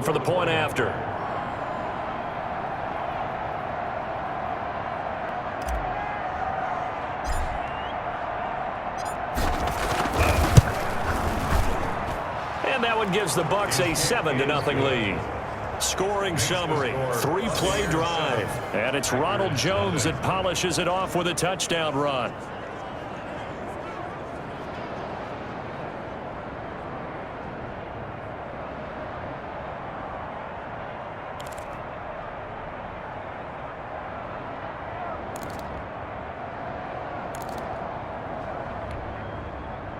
For the point after. And that one gives the Bucs a 7-0 lead. Scoring summary, 3-play drive. And it's Ronald Jones that polishes it off with a touchdown run.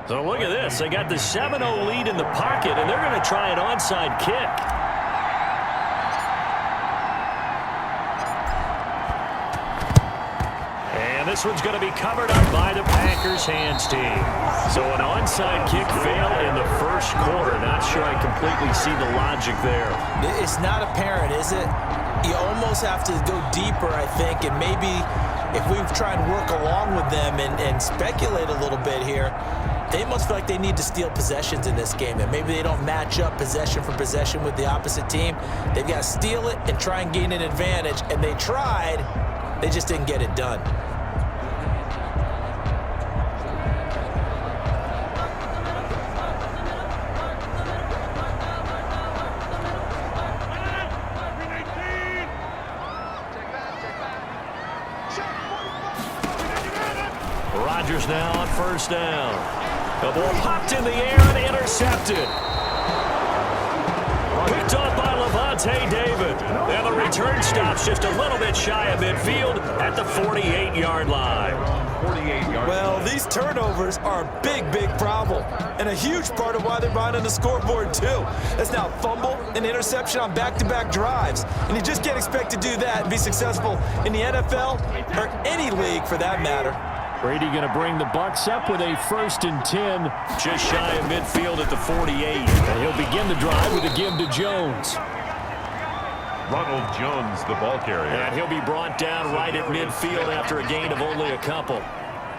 So look at this. They got the 7-0 lead in the pocket, and they're going to try an onside kick. And this one's going to be covered up by the Packers hands team. So an onside kick fail in the first quarter. Not sure I completely see the logic there. It's not apparent, is it? You almost have to go deeper, I think, and maybe if we try and work along with them and speculate a little bit here, they must feel like they need to steal possessions in this game, and maybe they don't match up possession for possession with the opposite team. They've got to steal it and try and gain an advantage, and they tried. They just didn't get it done. Rodgers now on first down. The ball popped in the air and intercepted. Picked off by Levante David. And the return stops just a little bit shy of midfield at the 48-yard line. Well, these turnovers are a big, big problem, and a huge part of why they're behind on the scoreboard, too. That's now fumble and interception on back-to-back drives, and you just can't expect to do that and be successful in the NFL or any league for that matter. Brady going to bring the Bucs up with a 1st and 10, just shy of midfield at the 48. And he'll begin the drive with a give to Jones. Ronald Jones, the ball carrier. And he'll be brought down right at midfield after a gain of only a couple.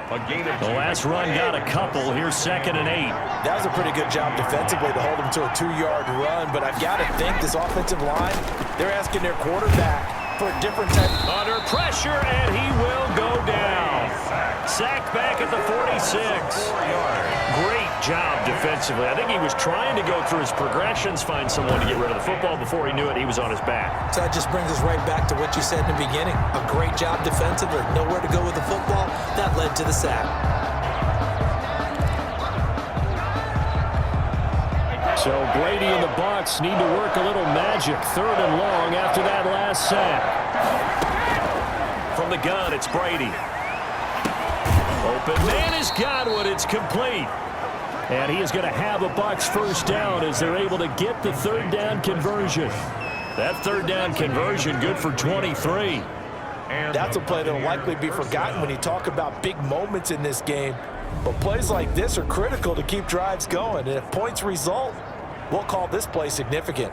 The last run got a couple. Here's 2nd and 8. That was a pretty good job defensively to hold him to a 2-yard run, but I've got to think this offensive line, they're asking their quarterback for a different type. Under pressure, and he will go down. Sacked back at the 46. Great job defensively. I think he was trying to go through his progressions, find someone to get rid of the football. Before he knew it, he was on his back. So that just brings us right back to what you said in the beginning. A great job defensively. Nowhere to go with the football. That led to the sack. So Brady and the Bucs need to work a little magic. 3rd and long after that last sack. From the gun, it's Brady. Open man is Godwin. It's complete. And he is going to have a Bucs first down as they're able to get the 3rd down conversion. That 3rd down conversion good for 23. That's a play that will likely be forgotten when you talk about big moments in this game. But plays like this are critical to keep drives going. And if points result, we'll call this play significant.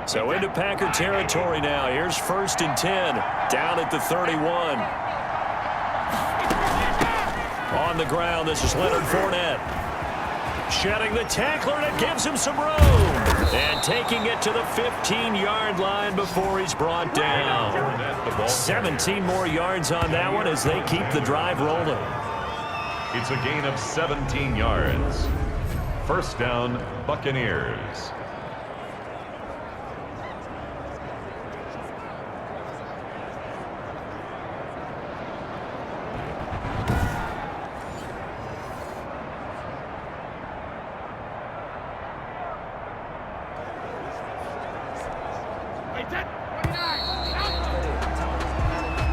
So into Packer territory now. Here's 1st and 10. Down at the 31. On the ground, this is Leonard Fournette. Shedding the tackler, and it gives him some room. And taking it to the 15-yard line before he's brought down. 17 more yards on that one as they keep the drive rolling. It's a gain of 17 yards. First down, Buccaneers.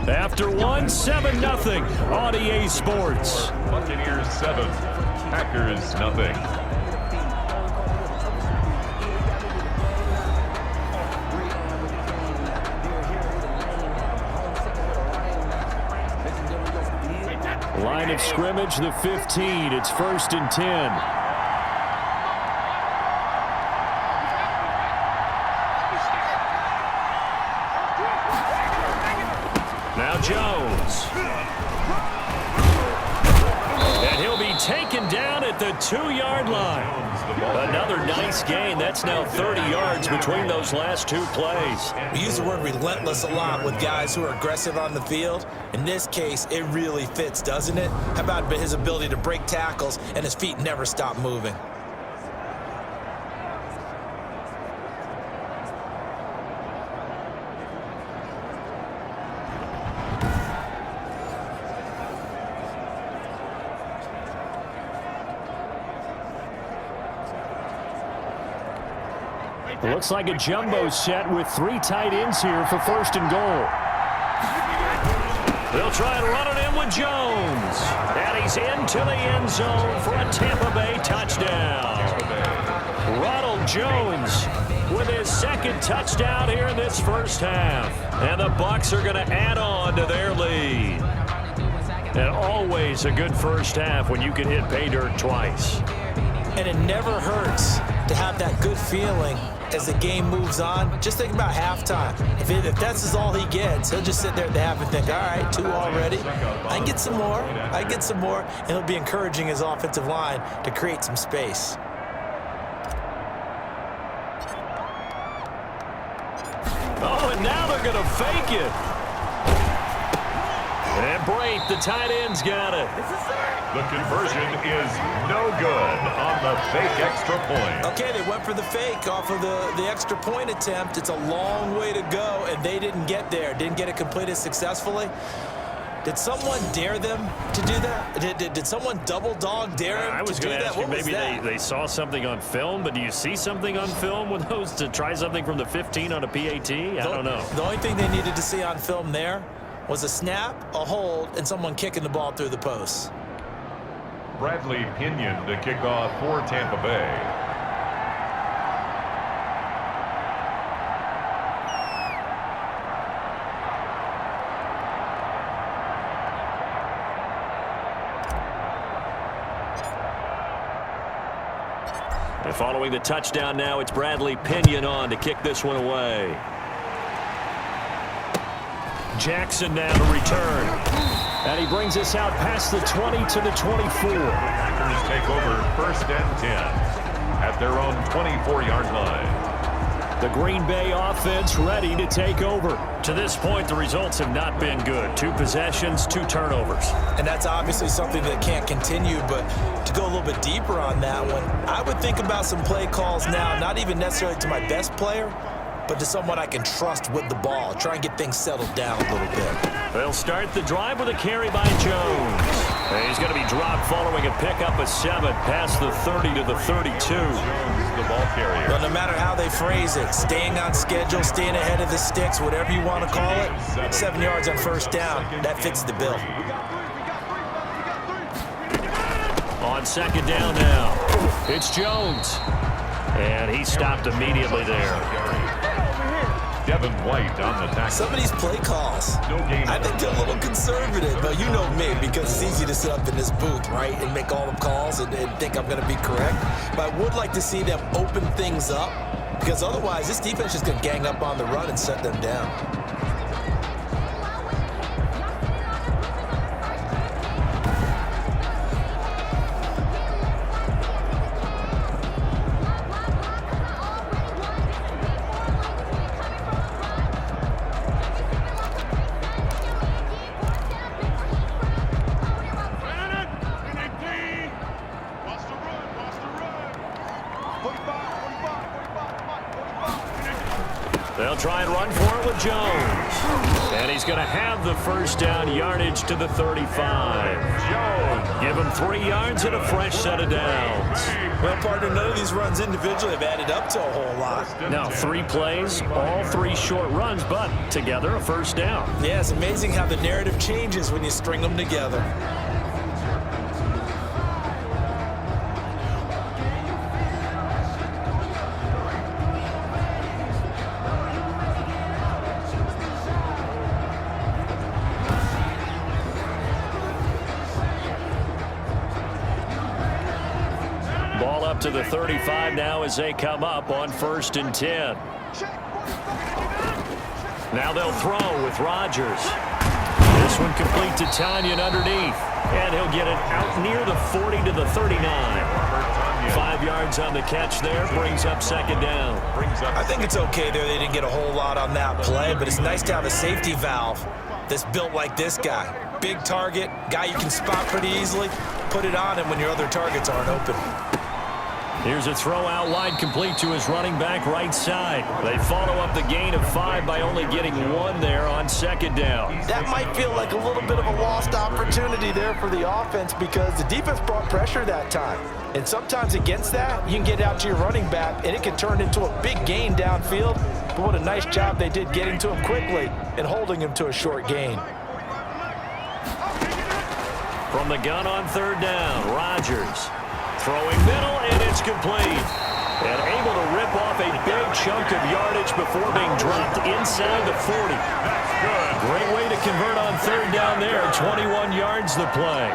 After one, 7-0 on EA Sports. Buccaneers 7, Packers nothing. Line line of scrimmage, the 15. It's 1st and 10. Now Jones. And he'll be taken down at the 2-yard line. Another nice gain. That's now 30 yards between those last 2 plays. We use the word relentless a lot with guys who are aggressive on the field. In this case, it really fits, doesn't it? How about his ability to break tackles and his feet never stop moving? It looks like a jumbo set with 3 tight ends here for 1st and goal. They'll try and run it in with Jones. And he's into the end zone for a Tampa Bay touchdown. Ronald Jones with his 2nd touchdown here in this first half. And the Bucs are going to add on to their lead. And always a good first half when you can hit pay dirt twice. And it never hurts to have that good feeling as the game moves on. Just think about halftime. If that's all he gets, he'll just sit there at the half and think, all right, 2 already. I can get some more. I can get some more. And he'll be encouraging his offensive line to create some space. Oh, and now they're going to fake it. And Brate, the tight end's got it. The conversion is no good on the fake extra point. Okay, they went for the fake off of the extra point attempt. It's a long way to go, and they didn't get there. Didn't get it completed successfully. Did someone dare them to do that? Did someone double dog dare them I was to do going to that? ask you, What was maybe that? they saw something on film, but do you see something on film with those to try something from the 15 on a PAT? I don't know. The only thing they needed to see on film there was a snap, a hold, and someone kicking the ball through the posts. Bradley Pinion to kick off for Tampa Bay. And following the touchdown now, it's Bradley Pinion on to kick this one away. Jackson now to return. And he brings us out past the 20 to the 24. Packers take over 1st and 10 at their own 24-yard line. The Green Bay offense ready to take over. To this point, the results have not been good. 2 possessions, 2 turnovers. And that's obviously something that can't continue, but to go a little bit deeper on that one, I would think about some play calls now, not even necessarily to my best player, but to someone I can trust with the ball. Try and get things settled down a little bit. They'll start the drive with a carry by Jones. And he's going to be dropped following a pickup of 7 past the 30 to the 32. Jones, the ball carrier. Well, no matter how they phrase it, staying on schedule, staying ahead of the sticks, whatever you want to call it, 7 yards on 1st down, that fits the bill. On 2nd down now, it's Jones. And he stopped immediately there. Devin White on the tackle. Some of these play calls, No gain. I think they're a little conservative, but you know me, because it's easy to sit up in this booth, right, and make all the calls and think I'm going to be correct. But I would like to see them open things up, because otherwise this defense is going to gang up on the run and set them down. They'll try and run for it with Jones. And he's going to have the 1st down yardage to the 35. Jones. Give him 3 yards and a fresh set of downs. Well, partner, none of these runs individually have added up to a whole lot. Now 3 plays, all 3 short runs, but together a 1st down. Yeah, it's amazing how the narrative changes when you string them together. Ball up to the 35 now as they come up on 1st and 10. Now they'll throw with Rodgers. This one complete to Tanyan underneath. And he'll get it out near the 40 to the 39. 5 yards on the catch there. Brings up 2nd down. I think it's okay there. They didn't get a whole lot on that play, but it's nice to have a safety valve that's built like this guy. Big target, guy you can spot pretty easily. Put it on him when your other targets aren't open. Here's a throw out wide complete to his running back right side. They follow up the gain of 5 by only getting 1 there on 2nd down. That might feel like a little bit of a lost opportunity there for the offense because the defense brought pressure that time. And sometimes against that, you can get out to your running back, and it can turn into a big gain downfield. But what a nice job they did getting to him quickly and holding him to a short gain. From the gun on 3rd down, Rodgers. Throwing middle, and it's complete. And able to rip off a big chunk of yardage before being dropped inside the 40. Great way to convert on 3rd down there. 21 yards the play.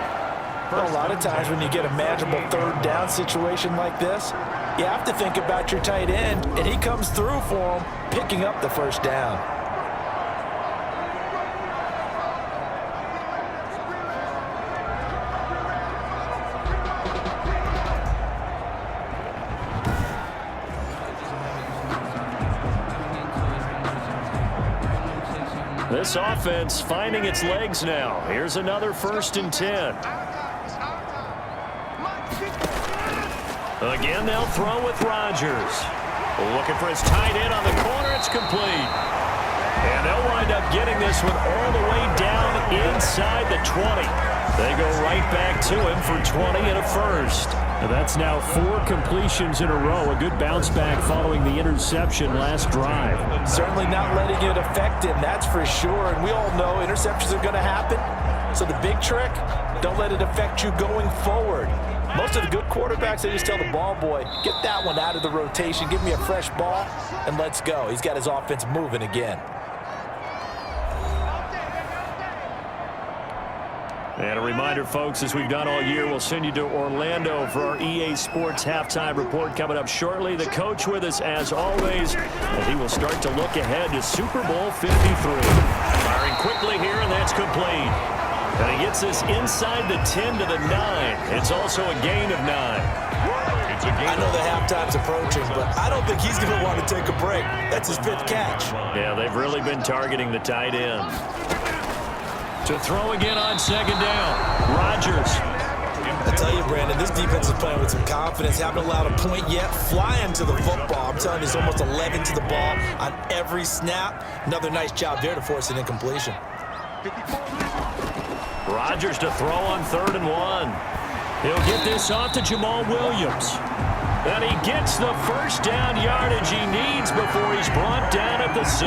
Well, a lot of times when you get a manageable 3rd down situation like this, you have to think about your tight end, and he comes through for him, picking up the 1st down. This offense finding its legs now. Here's another 1st and 10. Again, they'll throw with Rodgers. Looking for his tight end on the corner. It's complete. And they'll wind up getting this one all the way down inside the 20. They go right back to him for 20 and a 1st. That's now 4 completions in a row. A good bounce back following the interception last drive. Certainly not letting it affect him, that's for sure. And we all know interceptions are going to happen. So the big trick, don't let it affect you going forward. Most of the good quarterbacks, they just tell the ball boy, get that one out of the rotation, give me a fresh ball, and let's go. He's got his offense moving again. And a reminder, folks, as we've done all year, we'll send you to Orlando for our EA Sports halftime report coming up shortly. The coach with us, as always, and he will start to look ahead to Super Bowl 53. Firing quickly here, and that's complete. And he gets this inside the 10 to the 9. It's also a gain of 9. I know the halftime's approaching, but I don't think he's going to want to take a break. That's his 5th catch. Yeah, they've really been targeting the tight end. To throw again on 2nd down. Rodgers. I tell you, Brandon, this defense is playing with some confidence. Haven't allowed a point yet. Flying to the football. I'm telling you, it's almost 11 to the ball on every snap. Another nice job there to force an incompletion. Rodgers to throw on 3rd and 1. He'll get this off to Jamal Williams. And he gets the 1st down yardage he needs before he's brought down at the 6.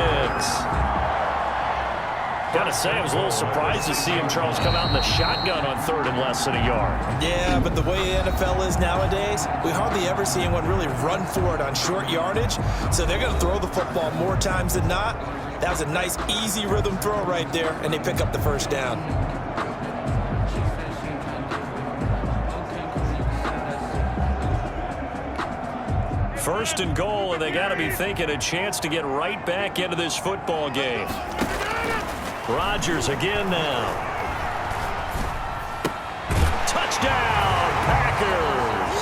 Gotta say, I was a little surprised to see him, Charles, come out in the shotgun on 3rd and less than a yard. Yeah, but the way the NFL is nowadays, we hardly ever see anyone really run for it on short yardage. So they're going to throw the football more times than not. That was a nice, easy rhythm throw right there, and they pick up the 1st down. First and goal, and they got to be thinking a chance to get right back into this football game. Rodgers again now. Touchdown, Packers.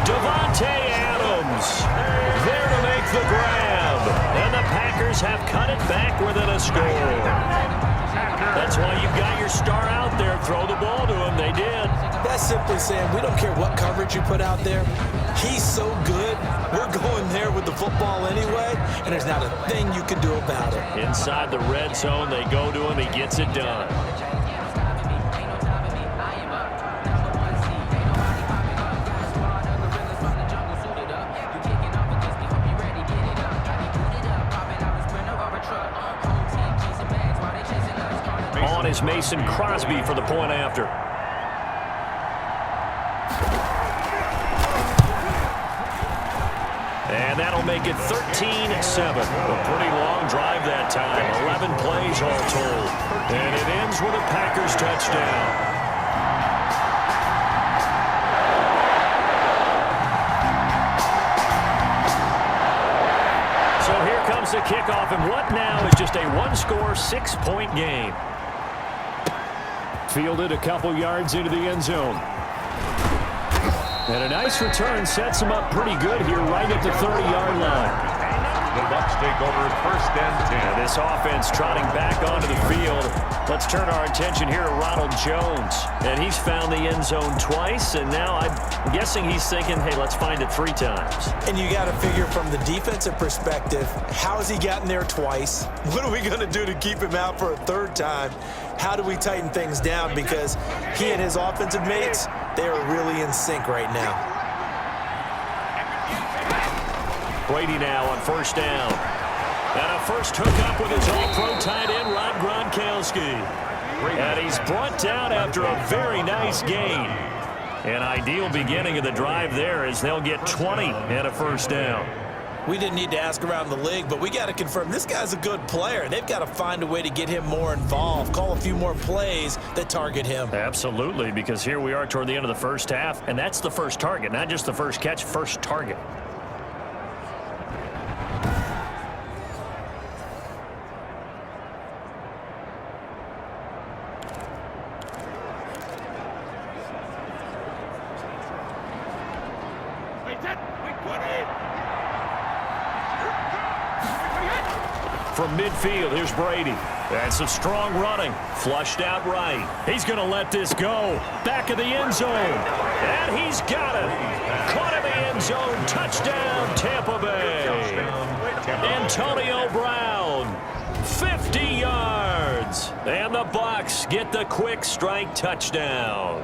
Davante Adams there to make the grab. And the Packers have cut it back within a score. That's why you've got your star out there. Throw the ball to him. They did. That's simply saying we don't care what coverage you put out there. He's so good. We're going there with the football anyway, and there's not a thing you can do about it. Inside the red zone, they go to him. He gets it done. On is Mason Crosby for the point after. And that'll make it 13-7. A pretty long drive that time. 11 plays all told. And it ends with a Packers touchdown. comes the kickoff, and what now is just a one-score, 6-point game. Fielded a couple yards into the end zone. And a nice return sets him up pretty good here right at the 30-yard line. The Bucs take over first and 10. Now this offense trotting back onto the field. Let's turn our attention here to Ronald Jones. And he's found the end zone twice, and now I'm guessing he's thinking, hey, let's find it 3 times. And you got to figure from the defensive perspective, how has he gotten there twice? What are we going to do to keep him out for a 3rd time? How do we tighten things down? Because he and his offensive mates, they are really in sync right now. Brady now on first down. And a first hookup with his all-pro tight end, Rob Gronkowski. And he's brought down after a very nice gain. An ideal beginning of the drive there as they'll get 20 and a first down. We didn't need to ask around the league, but we got to confirm this guy's a good player. They've got to find a way to get him more involved, call a few more plays that target him. Absolutely, because here we are toward the end of the first half, and that's the first target, not just the first catch, first target. From midfield, here's Brady. And some strong running. Flushed out right. He's going to let this go. Back of the end zone. And he's got it. Caught in the end zone. Touchdown, Tampa Bay. Antonio Brown. 50 yards. And the Bucs get the quick strike touchdown.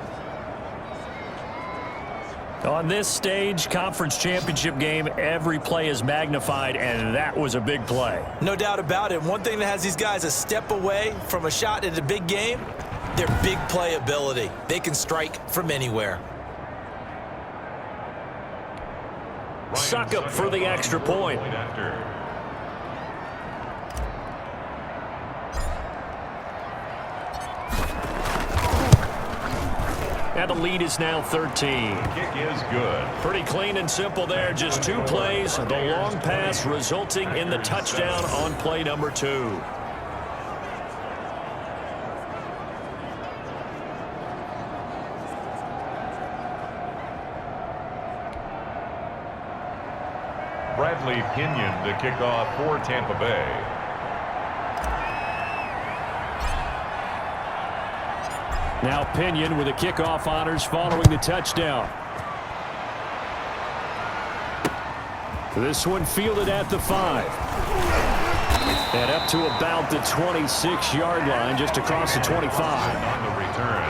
On this stage, conference championship game, every play is magnified, and that was a big play. No doubt about it. One thing that has these guys a step away from a shot at a big game, their big play ability. They can strike from anywhere. Suck up for the extra point. And the lead is now 13. The kick is good. Pretty clean and simple there. Just 2 plays. The long pass resulting in the touchdown on play number 2. Bradley Pinion, the kickoff for Tampa Bay. Now Pinion with the kickoff honors following the touchdown. This one fielded at the 5. And up to about the 26-yard line, just across the 25. On the return,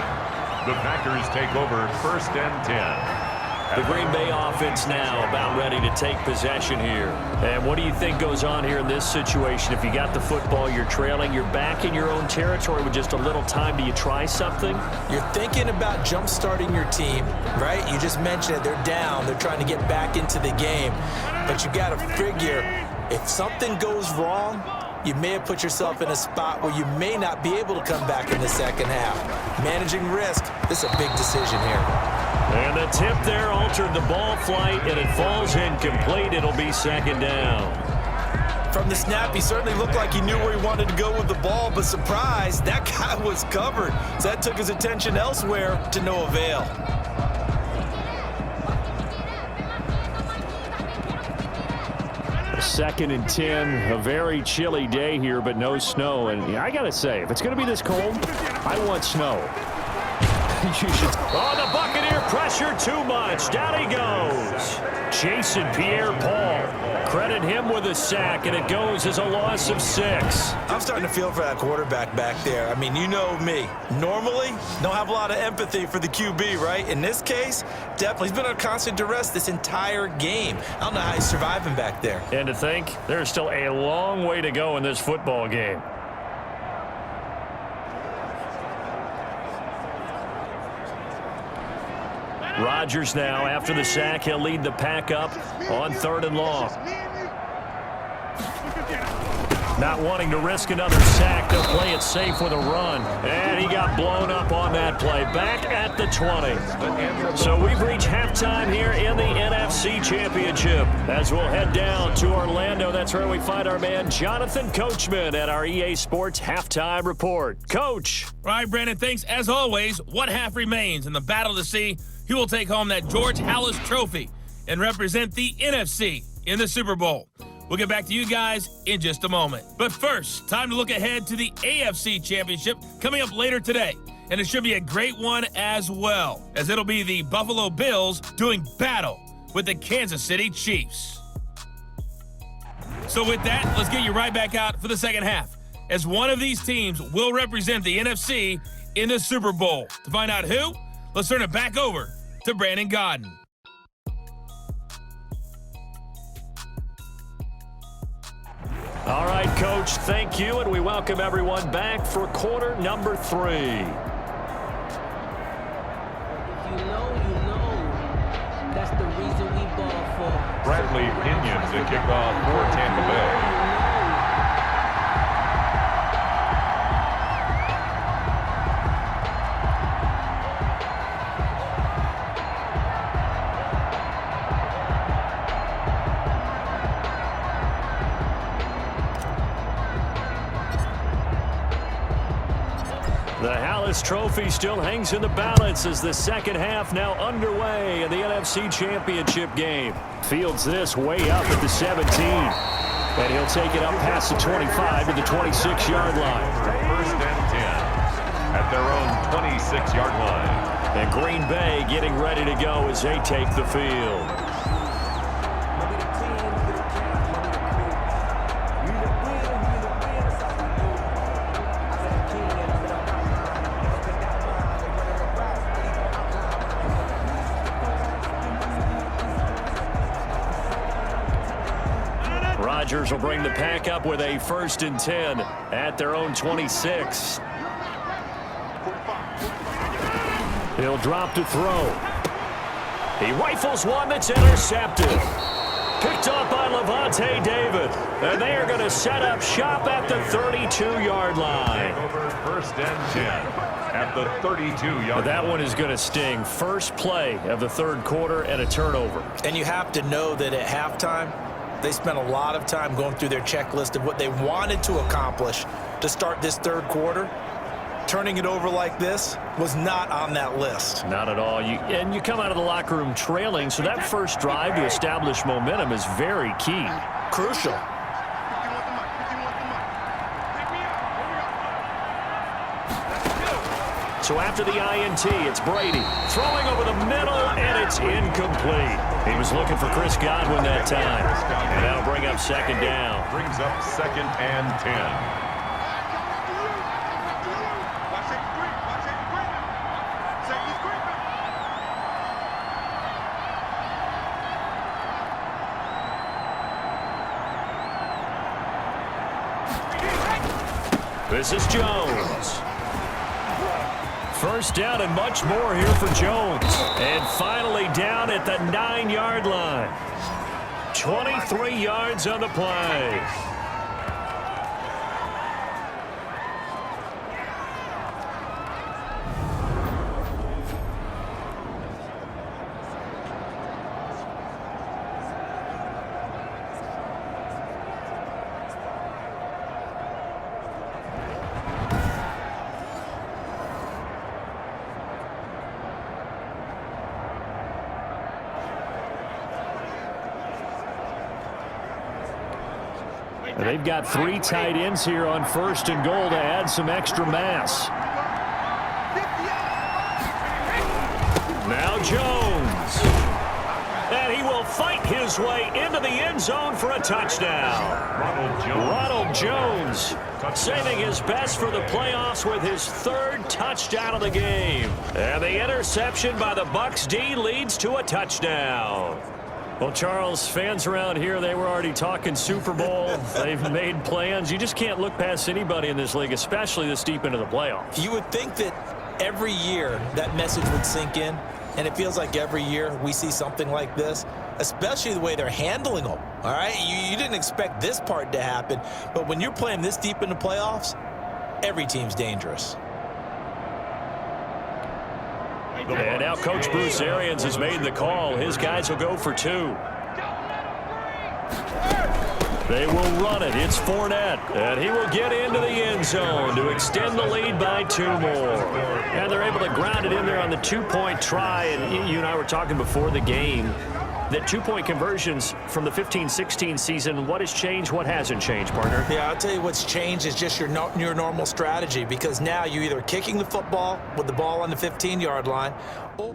the Packers take over first and 10. The Green Bay offense now about ready to take possession here. And what do you think goes on here in this situation? If you got the football, you're trailing, you're back in your own territory with just a little time. Do you try something? You're thinking about jump-starting your team, right? You just mentioned it. They're down. They're trying to get back into the game. But you got to figure, if something goes wrong, you may have put yourself in a spot where you may not be able to come back in the second half. Managing risk, this is a big decision here. And the tip there altered the ball flight, and it falls incomplete. It'll be second down. From the snap, he certainly looked like he knew where he wanted to go with the ball, but surprise, that guy was covered. So that took his attention elsewhere to no avail. Second and 10, a very chilly day here, but no snow. And I got to say, if it's going to be this cold, I want snow. You should. Oh, the Buccaneer pressure too much. Down he goes. Jason Pierre-Paul. Credit him with a sack, and it goes as a loss of 6. I'm starting to feel for that quarterback back there. I mean, you know me. Normally, don't have a lot of empathy for the QB, right? In this case, definitely. He's been on constant duress this entire game. I don't know how he's surviving back there. And to think, there's still a long way to go in this football game. Rodgers now, after the sack, he'll lead the pack up on 3rd and long. Not wanting to risk another sack, they'll play it safe with a run. And he got blown up on that play. Back at the 20. So we've reached halftime here in the NFC Championship. As we'll head down to Orlando, that's where we find our man Jonathan Coachman at our EA Sports Halftime Report. Coach. All right, Brandon, thanks. As always, one half remains in the battle to see who will take home that George Halas Trophy and represent the NFC in the Super Bowl. We'll get back to you guys in just a moment. But first, time to look ahead to the AFC Championship coming up later today. And it should be a great one as well, as it'll be the Buffalo Bills doing battle with the Kansas City Chiefs. So with that, let's get you right back out for the second half, as one of these teams will represent the NFC in the Super Bowl. To find out who, let's turn it back over to Brandon Godden. All right, Coach, thank you, and we welcome everyone back for quarter number 3. You know, that's the reason we ball for. Bradley Pinion to kick off for Tampa Bay. The Halas Trophy still hangs in the balance as the second half now underway in the NFC Championship game. Fields this way up at the 17. And he'll take it up past the 25 to the 26-yard line. First and 10 at their own 26-yard line. And Green Bay getting ready to go as they take the field. Rodgers will bring the pack up with a 1st and 10 at their own 26. He'll drop to throw. He rifles one that's intercepted. Picked up by Levante David. And they are going to set up shop at the 32-yard line. Over 1st and 10 at the 32-yard line. That one is going to sting. First play of the third quarter and a turnover. And you have to know that at halftime, they spent a lot of time going through their checklist of what they wanted to accomplish to start this third quarter. Turning it over like this was not on that list. Not at all. And you come out of the locker room trailing, so that first drive to establish momentum is very key. Crucial. So after the INT, it's Brady throwing over the middle, and it's incomplete. He was looking for Chris Godwin that time, and that'll bring up second down. Brings up 2nd and 10. This is Jones. First down and much more here for Jones. And finally down at the 9-yard line. 23 yards on the play. And they've got 3 tight ends here on 1st and goal to add some extra mass. Now Jones. And he will fight his way into the end zone for a touchdown. Ronald Jones saving his best for the playoffs with his 3rd touchdown of the game. And the interception by the Bucs D leads to a touchdown. Well, Charles, fans around here, they were already talking Super Bowl. They've made plans. You just can't look past anybody in this league, especially this deep into the playoffs. You would think that every year that message would sink in. And it feels like every year we see something like this, especially the way they're handling them, all right? You didn't expect this part to happen, but when you're playing this deep in the playoffs, every team's dangerous. And now Coach Bruce Arians has made the call. His guys will go for 2. They will run it. It's Fournette, and he will get into the end zone to extend the lead by 2 more. And they're able to ground it in there on the 2-point try. And you and I were talking before the game that 2-point conversions from the 15-16 season, what has changed, what hasn't changed, partner? Yeah, I'll tell you what's changed is just your normal strategy, because now you're either kicking the football with the ball on the 15-yard line, or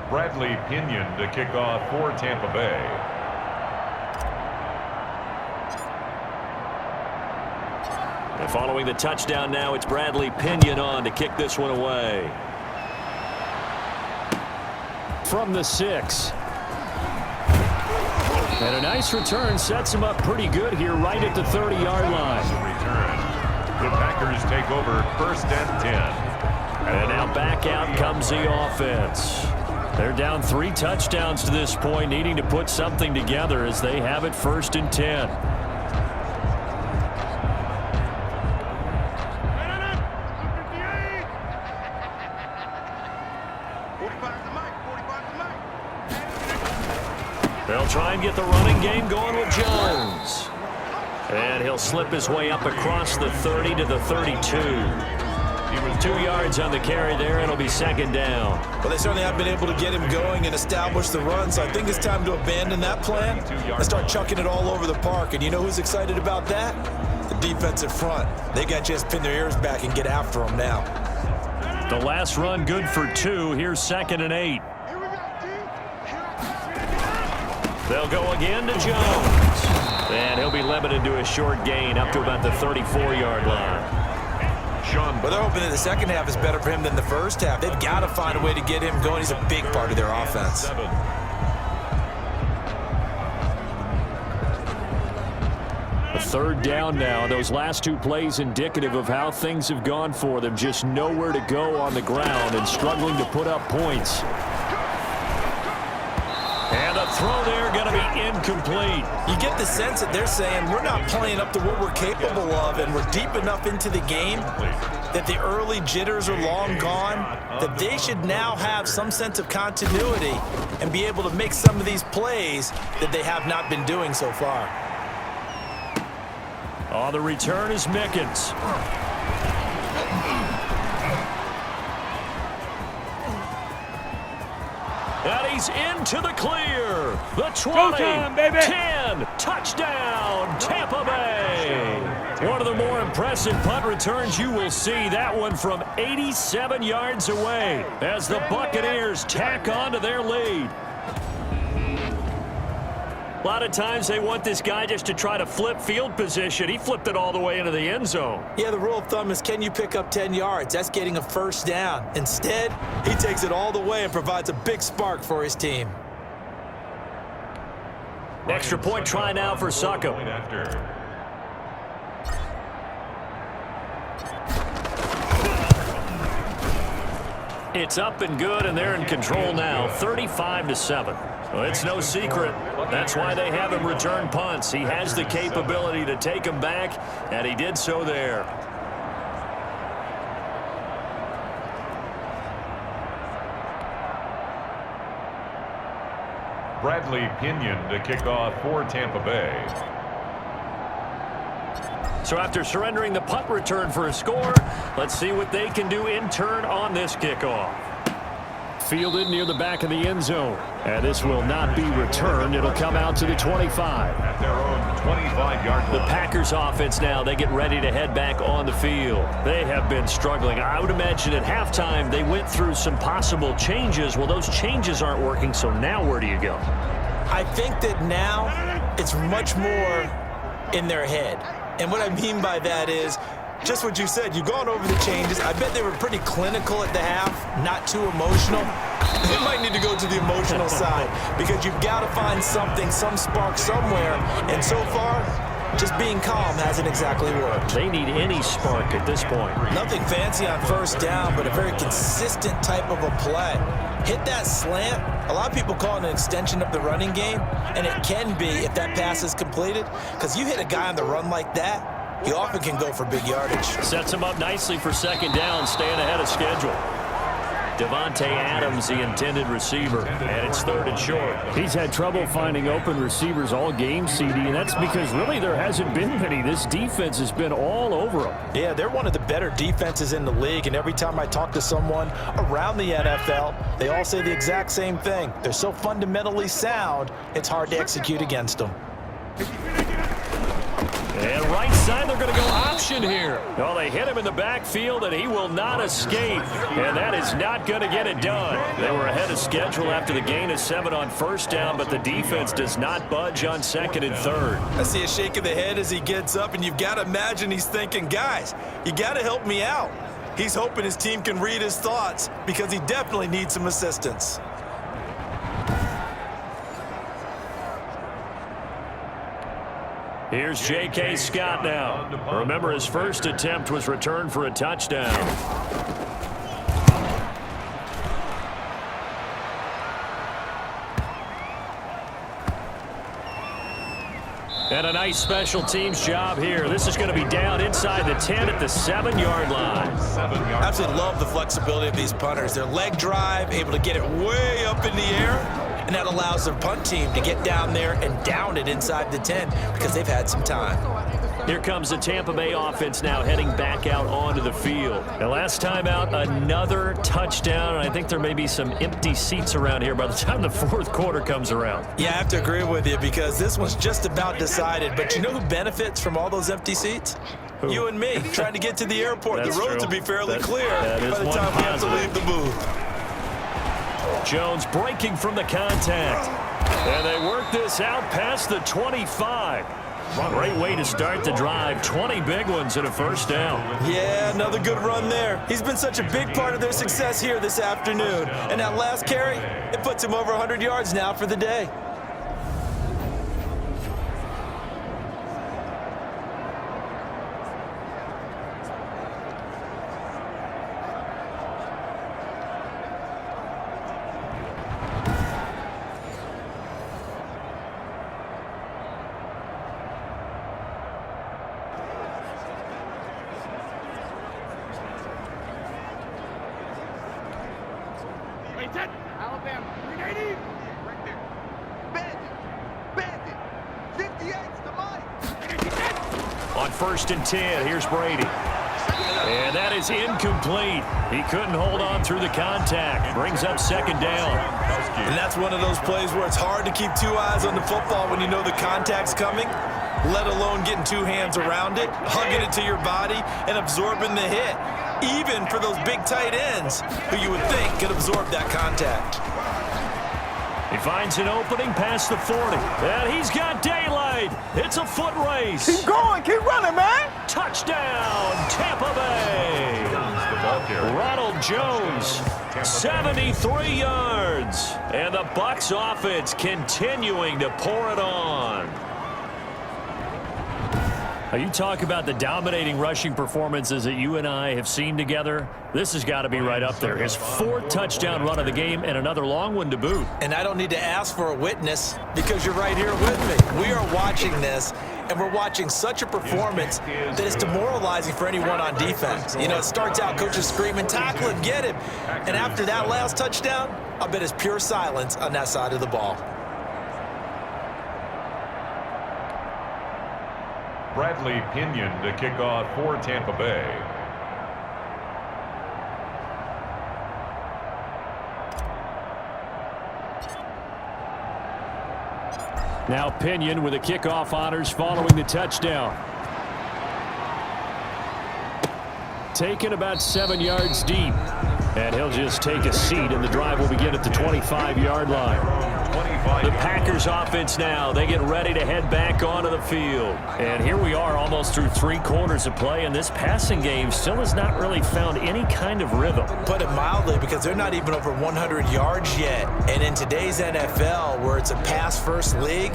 Bradley Pinion to kick off for Tampa Bay. And following the touchdown now, it's Bradley Pinion on to kick this one away. From the 6. And a nice return sets him up pretty good here right at the 30-yard line. Return. The Packers take over 1st and 10. And now back out comes the offense. They're down 3 touchdowns to this point, needing to put something together as they have it 1st and 10. They'll try and get the running game going with Jones. And he'll slip his way up across the 30 to the 32. He was 2 yards on the carry there, and it'll be 2nd down. Well, they certainly have been able to get him going and establish the run, so I think it's time to abandon that plan and start chucking it all over the park. And you know who's excited about that? The defensive front. They got to just pin their ears back and get after him now. The last run good for 2. Here's 2nd and 8. They'll go again to Jones. And he'll be limited to a short gain up to about the 34-yard line. But they're hoping that the second half is better for him than the first half. They've got to find a way to get him going. He's a big part of their offense. A 3rd down now. Those last 2 plays indicative of how things have gone for them. Just nowhere to go on the ground and struggling to put up points. And a throw there going to be incomplete. You get the sense that they're saying we're not playing up to what we're capable of, and we're deep enough into the game that the early jitters are long gone, that they should now have some sense of continuity and be able to make some of these plays that they have not been doing so far. On the return is Mickens. And he's into the clear. The 20, Showtime, baby. 10, touchdown, Tampa Bay. One of the more impressive punt returns you will see. That one from 87 yards away as the Buccaneers tack on to their lead. A lot of times they want this guy just to try to flip field position. He flipped it all the way into the end zone. Yeah, the rule of thumb is, can you pick up 10 yards? That's getting a 1st down. Instead, he takes it all the way and provides a big spark for his team. Extra point try now for Succop. It's up and good, and they're in control now, 35-7. Well, it's no secret. That's why they have him return punts. He has the capability to take them back, and he did so there. Bradley Pinion to kick off for Tampa Bay. So after surrendering the punt return for a score, let's see what they can do in turn on this kickoff. Fielded near the back of the end zone. And this will not be returned. It'll come out to the 25. At their own 25-yard line. The Packers offense now, they get ready to head back on the field. They have been struggling. I would imagine at halftime they went through some possible changes. Well, those changes aren't working, so now where do you go? I think that now it's much more in their head. And what I mean by that is just what you said. You've gone over the changes. I bet they were pretty clinical at the half, not too emotional. They might need to go to the emotional side because you've got to find something, some spark somewhere. And so far, just being calm hasn't exactly worked. They need any spark at this point. Nothing fancy on first down, but a very consistent type of a play. Hit that slant. A lot of people call it an extension of the running game, and it can be if that pass is completed, because you hit a guy on the run like that, he often can go for big yardage. Sets him up nicely for second down, staying ahead of schedule. Devontae Adams, the intended receiver, and it's 3rd and short. He's had trouble finding open receivers all game, CD, and that's because really there hasn't been many. This defense has been all over him. Yeah, they're one of the better defenses in the league, and every time I talk to someone around the NFL, they all say the exact same thing. They're so fundamentally sound, it's hard to execute against them. And right side, they're going to go option here. Well, they hit him in the backfield, and he will not escape. And that is not going to get it done. They were ahead of schedule after the gain of 7 on first down, but the defense does not budge on 2nd and 3rd. I see a shake of the head as he gets up, and you've got to imagine he's thinking, guys, you got to help me out. He's hoping his team can read his thoughts because he definitely needs some assistance. Here's J.K. Scott now. Remember, his first attempt was returned for a touchdown. And a nice special teams job here. This is going to be down inside the 10 at the 7-yard line. Absolutely love the flexibility of these punters. Their leg drive, able to get it way up in the air, and that allows their punt team to get down there and down it inside the 10 because they've had some time. Here comes the Tampa Bay offense now heading back out onto the field. And last time out, another touchdown. And I think there may be some empty seats around here by the time the 4th quarter comes around. Yeah, I have to agree with you because this one's just about decided. But you know who benefits from all those empty seats? Who? You and me, trying to get to the airport. The roads will be fairly clear by the time we have to leave the booth. Jones breaking from the contact. And they work this out past the 25. Great way to start the drive. 20 big ones and a first down. Yeah, another good run there. He's been such a big part of their success here this afternoon. And that last carry, it puts him over 100 yards now for the day. Alabama, 380. Right there. Bandit. 58's the Mike. On 1st and 10, here's Brady. And that is incomplete. He couldn't hold on through the contact. Brings up 2nd down. And that's one of those plays where it's hard to keep 2 eyes on the football when you know the contact's coming, let alone getting 2 hands around it, hugging it to your body, and absorbing the hit. Even for those big tight ends who you would think could absorb that contact. He finds an opening past the 40. And he's got daylight. It's a foot race. Keep going. Keep running, man. Touchdown, Tampa Bay. Ronald Jones, 73 yards. And the Bucs offense continuing to pour it on. You talk about the dominating rushing performances that you and I have seen together. This has got to be right up there. His 4th touchdown run of the game and another long one to boot. And I don't need to ask for a witness because you're right here with me. We are watching this, and we're watching such a performance that it's demoralizing for anyone on defense. You know, it starts out coaches screaming, tackle him, get him. And after that last touchdown, I bet it's pure silence on that side of the ball. Bradley Pinion to kick off for Tampa Bay. Now Pinion with the kickoff honors following the touchdown. Taken about 7 yards deep. And he'll just take a seat, and the drive will begin at the 25-yard line. 25 The yards. Packers offense now. They get ready to head back onto the field. And here we are almost through 3 quarters of play, and this passing game still has not really found any kind of rhythm. Put it mildly, because they're not even over 100 yards yet. And in today's NFL, where it's a pass-first league,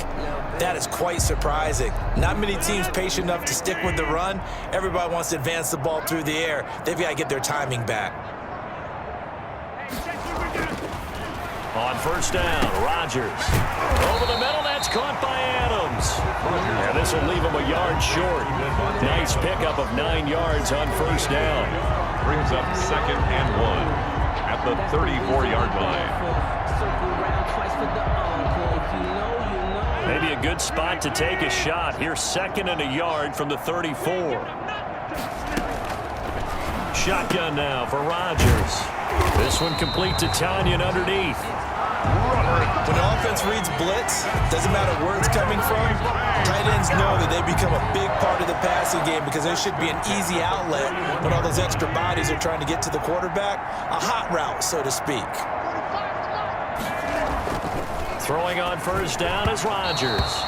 that is quite surprising. Not many teams patient enough to stick with the run. Everybody wants to advance the ball through the air. They've got to get their timing back. On first down, Rodgers. Over the middle, that's caught by Adams. And this will leave him a yard short. Nice pickup of 9 yards on first down. Brings up 2nd and 1 at the 34-yard line. Circle round twice for the encore. If you know, you know. Maybe a good spot to take a shot. Here's 2nd and a yard from the 34. Shotgun now for Rodgers. This one complete to Tanyan underneath. When the offense reads blitz, doesn't matter where it's coming from, tight ends know that they become a big part of the passing game, because there should be an easy outlet when all those extra bodies are trying to get to the quarterback. A hot route, so to speak. Throwing on first down is Rodgers.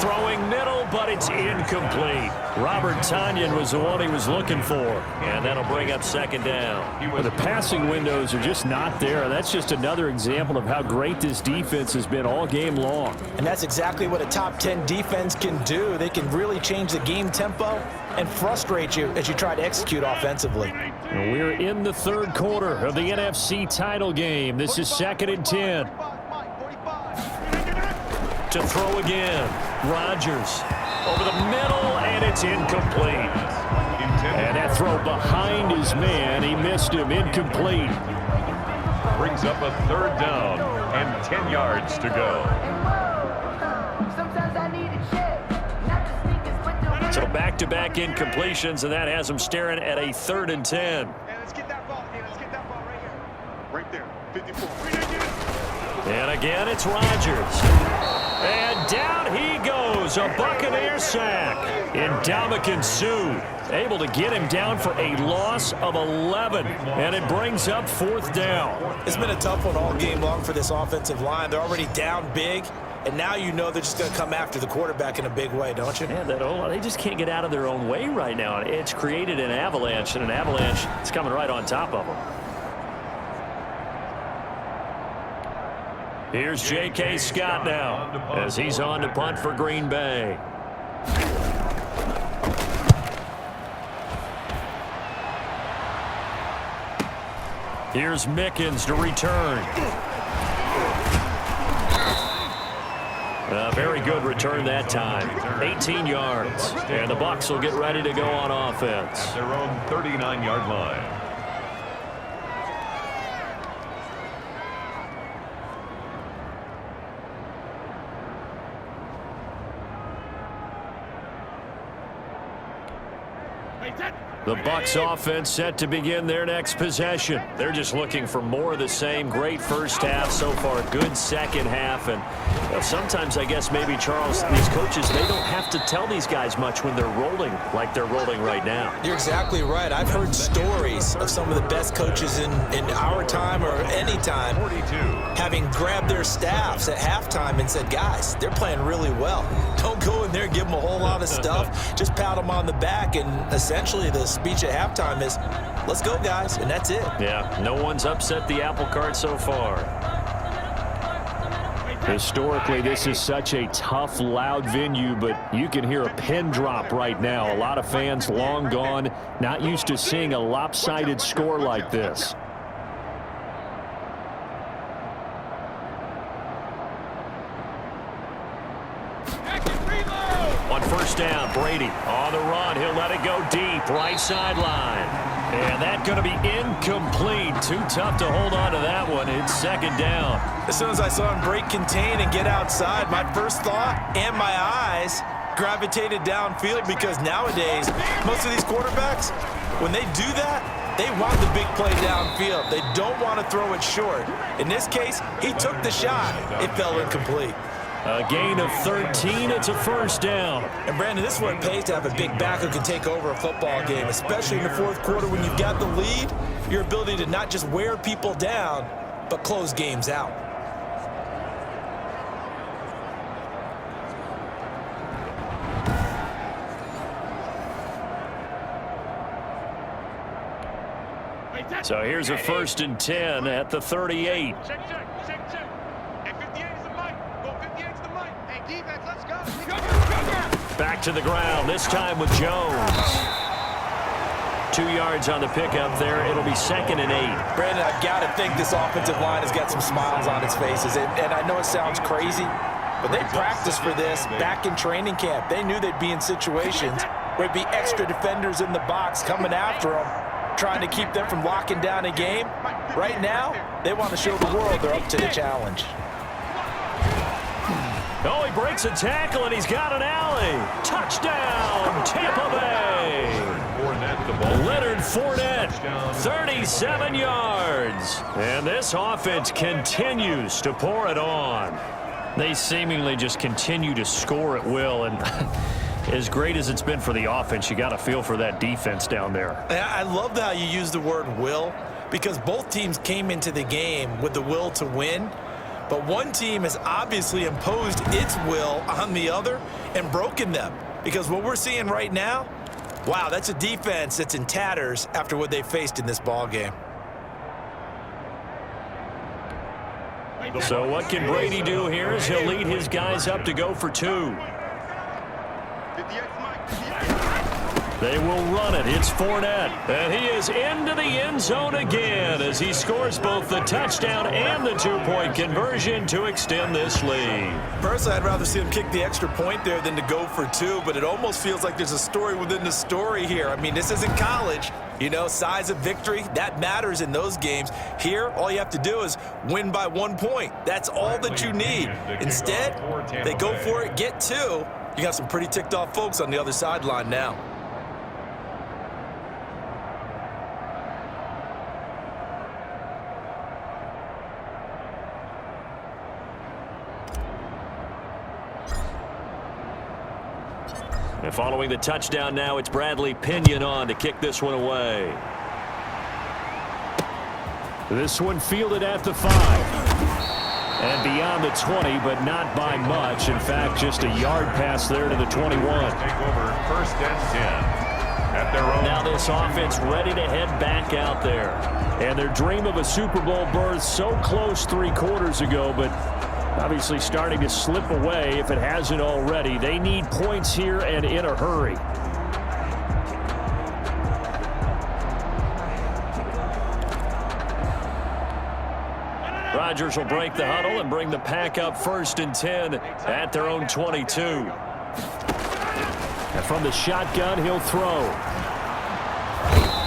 Throwing middle, but it's incomplete. Robert Tanyan was the one he was looking for, and that'll bring up 2nd down. Well, the passing windows are just not there. That's just another example of how great this defense has been all game long. And that's exactly what a top 10 defense can do. They can really change the game tempo and frustrate you as you try to execute offensively. And we're in the 3rd quarter of the NFC title game. This is 2nd and 10. To throw again, Rodgers over the middle, and it's incomplete. And that throw behind his man, he missed him, incomplete. Brings up a 3rd down and 10 yards to go. So back-to-back incompletions, and that has him staring at a 3rd and 10. Let's get that ball again. Let's get that ball right here. Right there. 54. And again, it's Rodgers. And down he goes, a Buccaneer sack. Ndamukong Suh able to get him down for a loss of 11, and it brings up 4th down. It's been a tough one all game long for this offensive line. They're already down big, and now you know they're just going to come after the quarterback in a big way, don't you? Yeah, they just can't get out of their own way right now. It's created an avalanche, and an avalanche is coming right on top of them. Here's J.K. Scott now as he's on to punt for Green Bay. Here's Mickens to return. A very good return that time. 18 yards. And the Bucs will get ready to go on offense. Their own 39-yard line. The Bucs offense set to begin their next possession. They're just looking for more of the same. Great first half so far. Good second half. And sometimes I guess maybe, Charles, these coaches, they don't have to tell these guys much when they're rolling like they're rolling right now. You're exactly right. I've heard stories of some of the best coaches in our time or any time 42. having grabbed their staffs at halftime and said, guys, they're playing really well. Don't go in there and give them a whole lot of stuff. Just pat them on the back, and essentially the speech at halftime is, let's go, guys, and that's it. Yeah, no one's upset the apple cart so far. Historically, this is such a tough, loud venue, but you can hear a pin drop right now. A lot of fans long gone, not used to seeing a lopsided score like this. On first down, Brady on the run. He'll let it go deep, right sideline. And that's going to be incomplete. Too tough to hold on to that one. It's 2nd down. As soon as I saw him break contain and get outside, my first thought and my eyes gravitated downfield, because nowadays, most of these quarterbacks, when they do that, they want the big play downfield. They don't want to throw it short. In this case, he took the shot. It fell incomplete. A gain of 13. It's a first down. And, Brandon, this is what it pays to have a big back who can take over a football game, especially in the 4th quarter when you've got the lead, your ability to not just wear people down, but close games out. So here's a 1st and 10 at the 38. Check. And 58 is the mic. Go 58 is the mic. Hey, defense, let's go. Back to the ground, this time with Jones. 2 yards on the pickup there. It'll be 2nd and 8. Brandon, I've got to think this offensive line has got some smiles on its faces. And I know it sounds crazy, but they practiced for this back in training camp. They knew they'd be in situations where there'd be extra defenders in the box coming after them, trying to keep them from locking down a game. Right now, they want to show the world they're up to the challenge. Oh, he breaks a tackle, and he's got an alley. Touchdown, Tampa Bay. Leonard Fournette, 37 yards. And this offense continues to pour it on. They seemingly just continue to score at will, and as great as it's been for the offense, you got to feel for that defense down there. I love how you use the word will, because both teams came into the game with the will to win, but one team has obviously imposed its will on the other and broken them, because what we're seeing right now, wow, that's a defense that's in tatters after what they faced in this ball game. So what can Brady do here as he'll lead his guys up to go for 2? They will run it. It's Fournette. And he is into the end zone again as he scores both the touchdown and the 2-point conversion to extend this lead. Personally, I'd rather see him kick the extra point there than to go for 2, but it almost feels like there's a story within the story here. I mean, this isn't college. You know, size of victory, that matters in those games. Here, all you have to do is win by 1 point. That's all that you need. Instead, they go for it, get 2. You got some pretty ticked off folks on the other sideline now. And following the touchdown now, it's Bradley Pinion on to kick this one away. This one fielded at the 5. And beyond the 20, but not by much. In fact, just a yard pass there to the 21. Take over 1st and 10 at their own. Now this offense ready to head back out there. And their dream of a Super Bowl berth so close 3 quarters ago, but obviously starting to slip away if it hasn't already. They need points here and in a hurry. Rodgers will break the huddle and bring the pack up 1st and 10 at their own 22. And from the shotgun, he'll throw.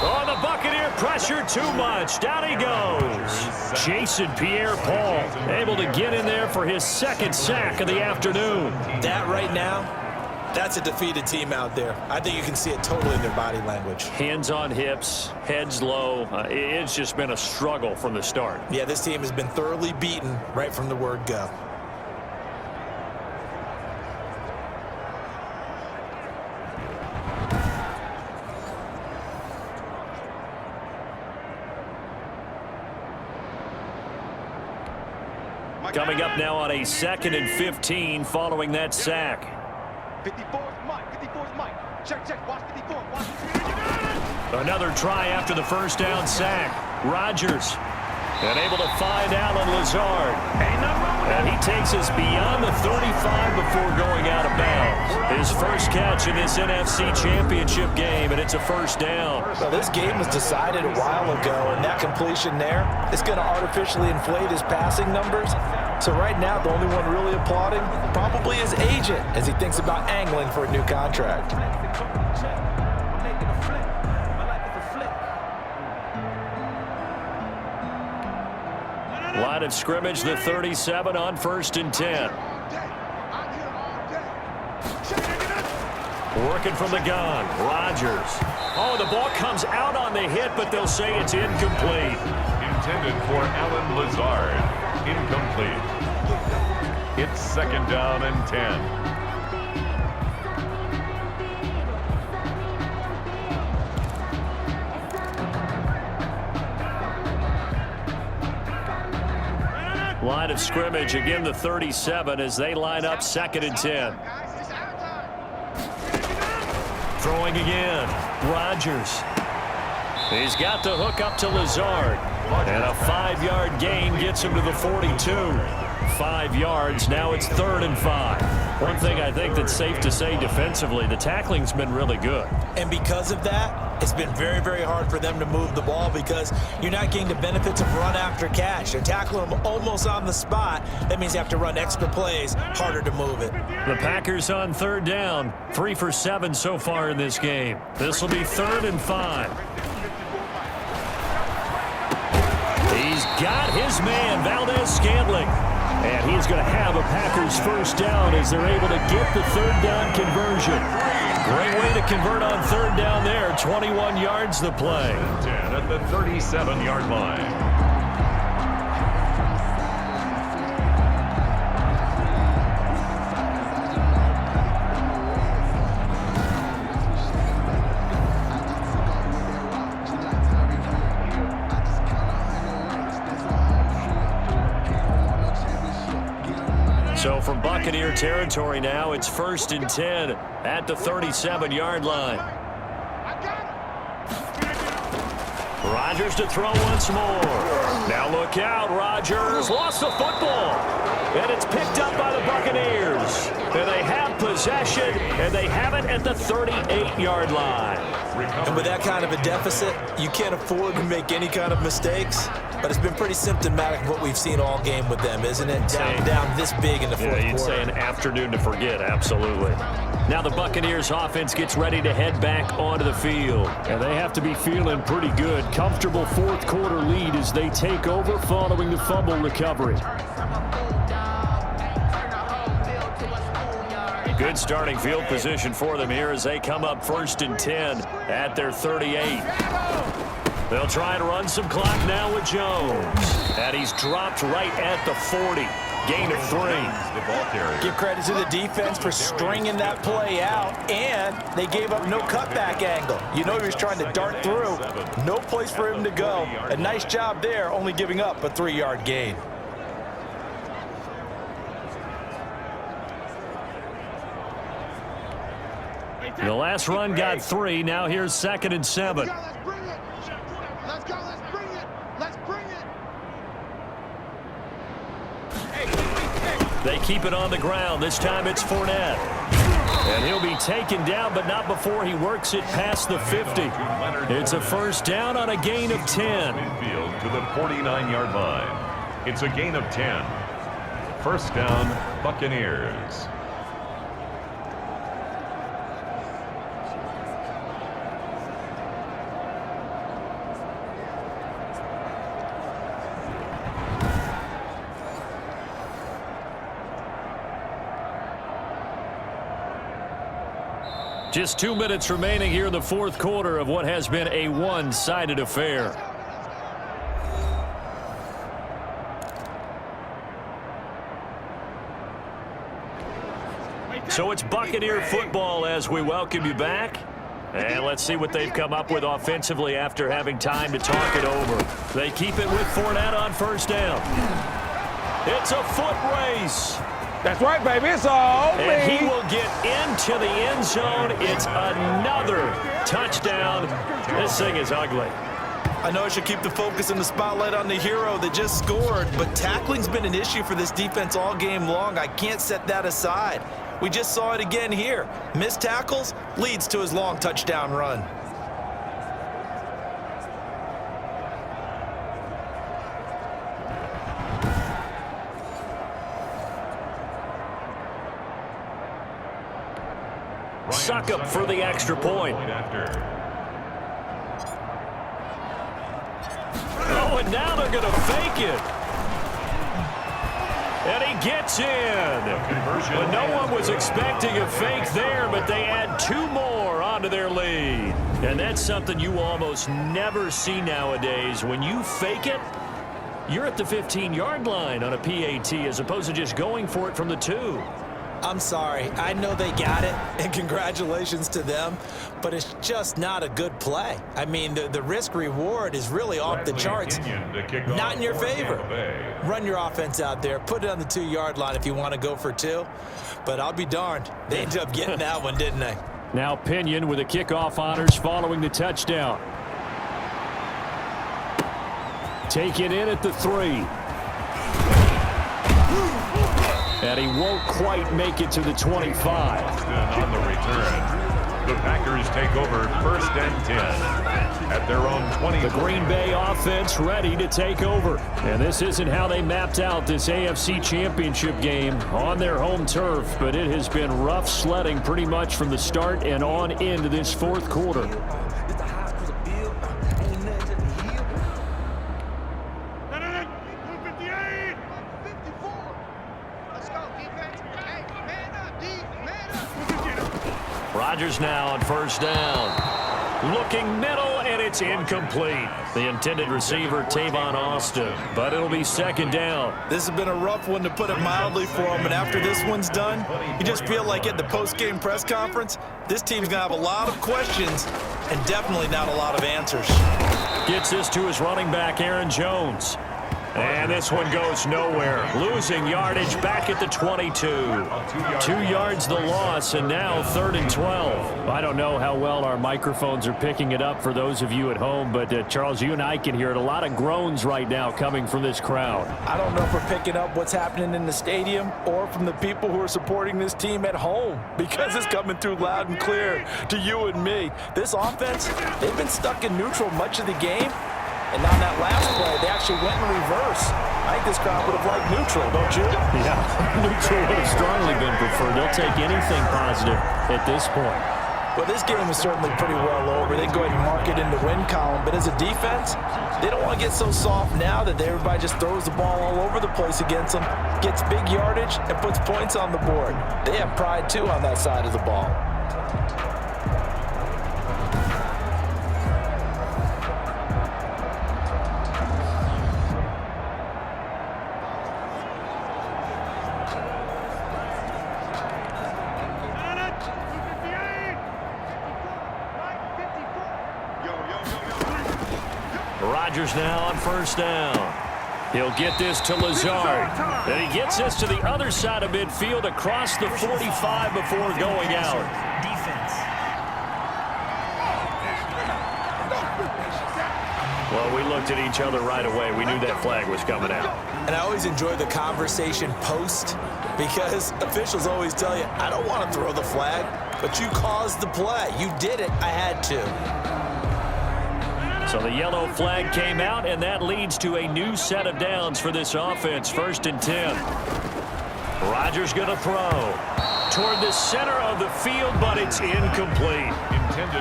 Oh, the Buccaneer pressure too much. Down he goes. Jason Pierre-Paul able to get in there for his 2nd sack of the afternoon. That right now, that's a defeated team out there. I think you can see it totally in their body language. Hands on hips, heads low. It's just been a struggle from the start. Yeah, this team has been thoroughly beaten right from the word go. Coming up now on a 2nd and 15 following that sack. 54's Mike. Check. Watch 54. Watch. Another try after the 1st down sack. Rodgers and able to find Alan Lazard. And he takes us beyond the 35 before going out of bounds. His first catch in this NFC Championship game, and it's a 1st down. Well, this game was decided a while ago, and that completion there is going to artificially inflate his passing numbers. So right now, the only one really applauding probably his agent as he thinks about angling for a new contract. Line of scrimmage, the 37 on 1st and 10. Working from the gun, Rodgers. Oh, the ball comes out on the hit, but they'll say it's incomplete. Intended for Alan Lazard. Incomplete. It's 2nd down and 10. Line of scrimmage, again the 37 as they line up 2nd and 10. Throwing again, Rodgers. He's got the hook up to Lazard. And a 5-yard gain gets him to the 42. 5 yards. Now it's 3rd and 5. One thing I think that's safe to say defensively, the tackling's been really good. And because of that, it's been very, very hard for them to move the ball because you're not getting the benefits of run after catch. They're tackling them almost on the spot. That means you have to run extra plays, harder to move it. The Packers on 3rd down. 3 for 7 so far in this game. This will be 3rd and 5. He's got his man, Valdez-Scantling. And he's going to have a Packers first down as they're able to get the 3rd down conversion. Great way to convert on 3rd down there. 21 yards the play. 10 at the 37-yard line. So from Buccaneer territory now, it's 1st and 10 at the 37-yard line. Rodgers to throw once more. Now look out, Rodgers lost the football. And it's picked up by the Buccaneers. And they have possession, and they have it at the 38-yard line. And with that kind of a deficit, you can't afford to make any kind of mistakes. But it's been pretty symptomatic of what we've seen all game with them, isn't it? Down this big in the fourth quarter. You'd say an afternoon to forget, absolutely. Now the Buccaneers offense gets ready to head back onto the field. And they have to be feeling pretty good. Comfortable fourth quarter lead as they take over following the fumble recovery. Good starting field position for them here as they come up 1st and 10 at their 38. They'll try and run some clock now with Jones. And he's dropped right at the 40. Gain of 3. Give credit to the defense for stringing that play out, and they gave up no cutback angle. You know he was trying to dart through. No place for him to go. A nice job there, only giving up a 3-yard gain. The last run got 3. Now here's 2nd and 7. Let's go, let's bring it. Let's bring it. They keep it on the ground. This time it's Fournette. And he'll be taken down, but not before he works it past the 50. It's a 1st down on a gain of 10. Midfield to the 49-yard line. It's a gain of 10. 1st down, Buccaneers. Just 2 minutes remaining here in the fourth quarter of what has been a one-sided affair. So it's Buccaneer football as we welcome you back. And let's see what they've come up with offensively after having time to talk it over. They keep it with Fournette on 1st down. It's a foot race. That's right, baby. It's all me. And he will get into the end zone. It's another touchdown. This thing is ugly. I know I should keep the focus and the spotlight on the hero that just scored, but tackling's been an issue for this defense all game long. I can't set that aside. We just saw it again here. Missed tackles leads to his long touchdown run. Suck up for the extra point. Oh, and now they're going to fake it. And he gets in. But no one was expecting a fake there, but they add 2 more onto their lead. And that's something you almost never see nowadays. When you fake it, you're at the 15-yard line on a PAT as opposed to just going for it from the 2. I'm sorry. I know they got it, and congratulations to them, but it's just not a good play. I mean, the risk-reward is really off the charts. Not in your favor. Run your offense out there. Put it on the 2-yard line if you want to go for 2, but I'll be darned. They ended up getting that one, didn't they? Now Pinion with the kickoff honors following the touchdown. Taken in at the 3. And he won't quite make it to the 25. On the return, the Packers take over 1st and 10 at their own 20. The Green Bay offense ready to take over. And this isn't how they mapped out this AFC Championship game on their home turf, but it has been rough sledding pretty much from the start and on into this 4th quarter. Rodgers now on 1st down. Looking middle, and it's incomplete. The intended receiver, Tavon Austin, but it'll be 2nd down. This has been a rough one, to put it mildly, for him. And after this one's done, you just feel like at the post-game press conference, this team's going to have a lot of questions and definitely not a lot of answers. Gets this to his running back, Aaron Jones. And this one goes nowhere. Losing yardage back at the 22. 2 yards the loss, and now 3rd and 12. I don't know how well our microphones are picking it up for those of you at home, but Charles, you and I can hear it. A lot of groans right now coming from this crowd. I don't know if we're picking up what's happening in the stadium or from the people who are supporting this team at home, because it's coming through loud and clear to you and me. This offense, they've been stuck in neutral much of the game. And on that last play, they actually went in reverse. I think this crowd would have liked neutral, don't you? Yeah, neutral would have strongly been preferred. They'll take anything positive at this point. Well, this game is certainly pretty well over. They go ahead and mark it in the win column. But as a defense, they don't want to get so soft now that everybody just throws the ball all over the place against them, gets big yardage, and puts points on the board. They have pride, too, on that side of the ball. Rodgers now on 1st down. He'll get this to Lazard. And he gets this to the other side of midfield across the 45 before going out. Well, we looked at each other right away. We knew that flag was coming out. And I always enjoy the conversation post, because officials always tell you, I don't want to throw the flag, but you caused the play. You did it. I had to. So the yellow flag came out, and that leads to a new set of downs for this offense. 1st and 10. Rodgers going to throw toward the center of the field, but it's incomplete.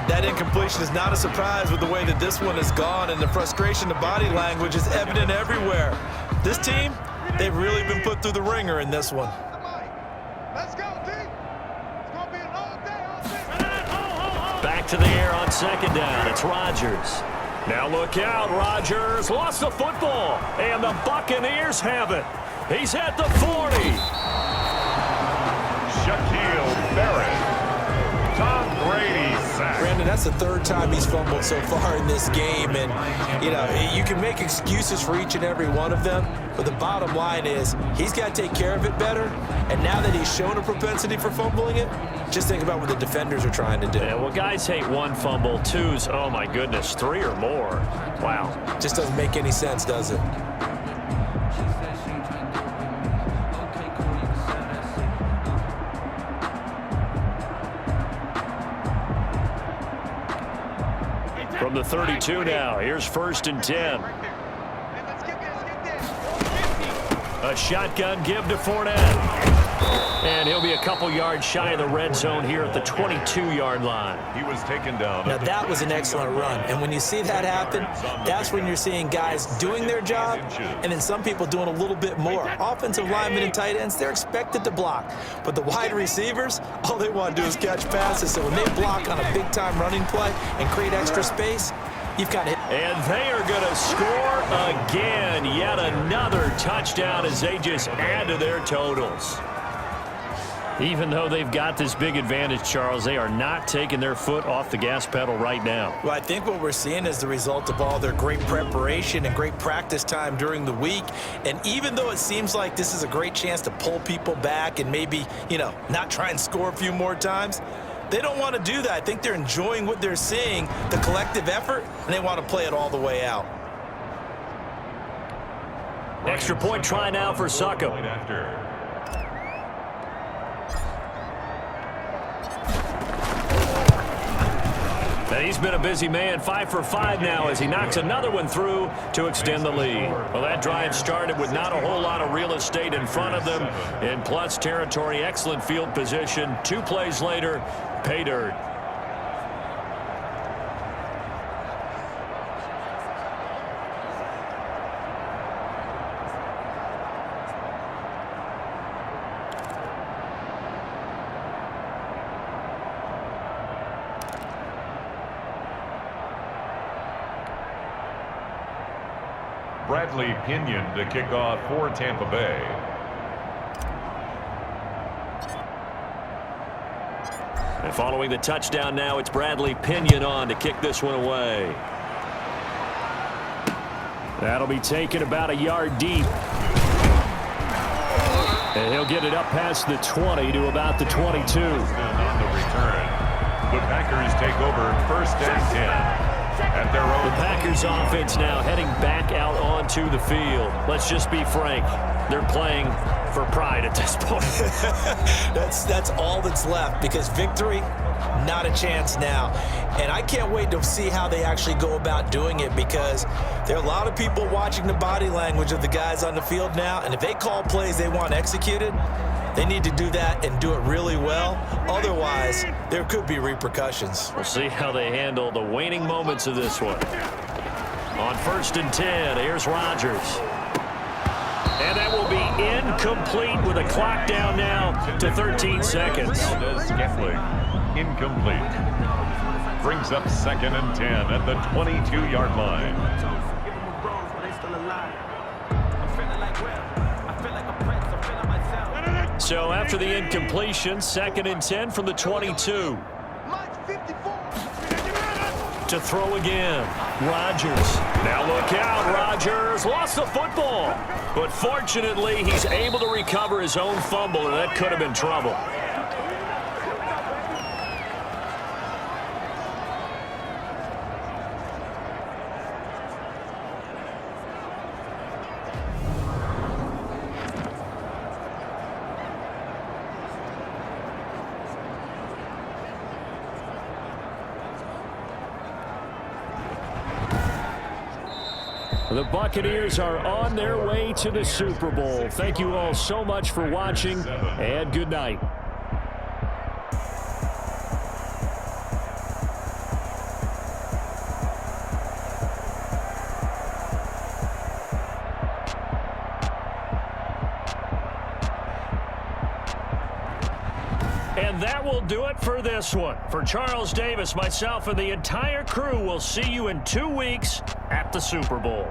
That incompletion is not a surprise with the way that this one has gone, and the frustration, the body language is evident everywhere. This team, they've really been put through the ringer in this one. Let's go, D. It's going to be an all day. Back to the air on 2nd down. It's Rodgers. Now look out, Rodgers lost the football, and the Buccaneers have it. He's at the 40. Shaquille Barrett. Tom Brady sack. Brandon, that's the 3rd time he's fumbled so far in this game, and you can make excuses for each and every one of them, but the bottom line is he's got to take care of it better, and now that he's shown a propensity for fumbling it, just think about what the defenders are trying to do. Yeah, well, guys hate 1 fumble, 2's, oh my goodness, 3 or more. Wow. Just doesn't make any sense, does it? From the 32 now, here's 1st and 10. A shotgun give to Fournette. And he'll be a couple yards shy of the red zone here at the 22-yard line. He was taken down. Now, that was an excellent run. And when you see that happen, that's when you're seeing guys doing their job and then some people doing a little bit more. Offensive linemen and tight ends, they're expected to block. But the wide receivers, all they want to do is catch passes. So when they block on a big-time running play and create extra space, you've got it. And they are going to score again. Yet another touchdown as they just add to their totals. Even though they've got this big advantage, Charles, they are not taking their foot off the gas pedal right now. Well, I think what we're seeing is the result of all their great preparation and great practice time during the week. And even though it seems like this is a great chance to pull people back and maybe, not try and score a few more times, they don't want to do that. I think they're enjoying what they're seeing, the collective effort, and they want to play it all the way out. Extra point try now for Suckup. And he's been a busy man, 5 for 5 now as he knocks another one through to extend the lead. Well, that drive started with not a whole lot of real estate in front of them. In plus territory, excellent field position. 2 plays later, pay dirt. Bradley Pinion to kick off for Tampa Bay. And following the touchdown now, it's Bradley Pinion on to kick this one away. That'll be taken about a yard deep. And he'll get it up past the 20 to about the 22. On the return, the Packers take over first and 10. At their own. The Packers offense now heading back out onto the field. Let's just be frank. They're playing for pride at this point. That's all that's left because victory, not a chance now. And I can't wait to see how they actually go about doing it because there are a lot of people watching the body language of the guys on the field now. And if they call plays they want executed, they need to do that and do it really well. Otherwise, there could be repercussions. We'll see how they handle the waning moments of this one. On 1st and 10, here's Rodgers. And that will be incomplete with a clock down now to 13 seconds. Scantling, incomplete. Brings up 2nd and 10 at the 22-yard line. So after the incompletion, 2nd and 10 from the 22. To throw again. Rodgers. Now look out. Rodgers lost the football. But fortunately, he's able to recover his own fumble, and that could have been trouble. The Buccaneers are on their way to the Super Bowl. Thank you all so much for watching, and good night. And that will do it for this one. For Charles Davis, myself, and the entire crew, we'll see you in 2 weeks at the Super Bowl.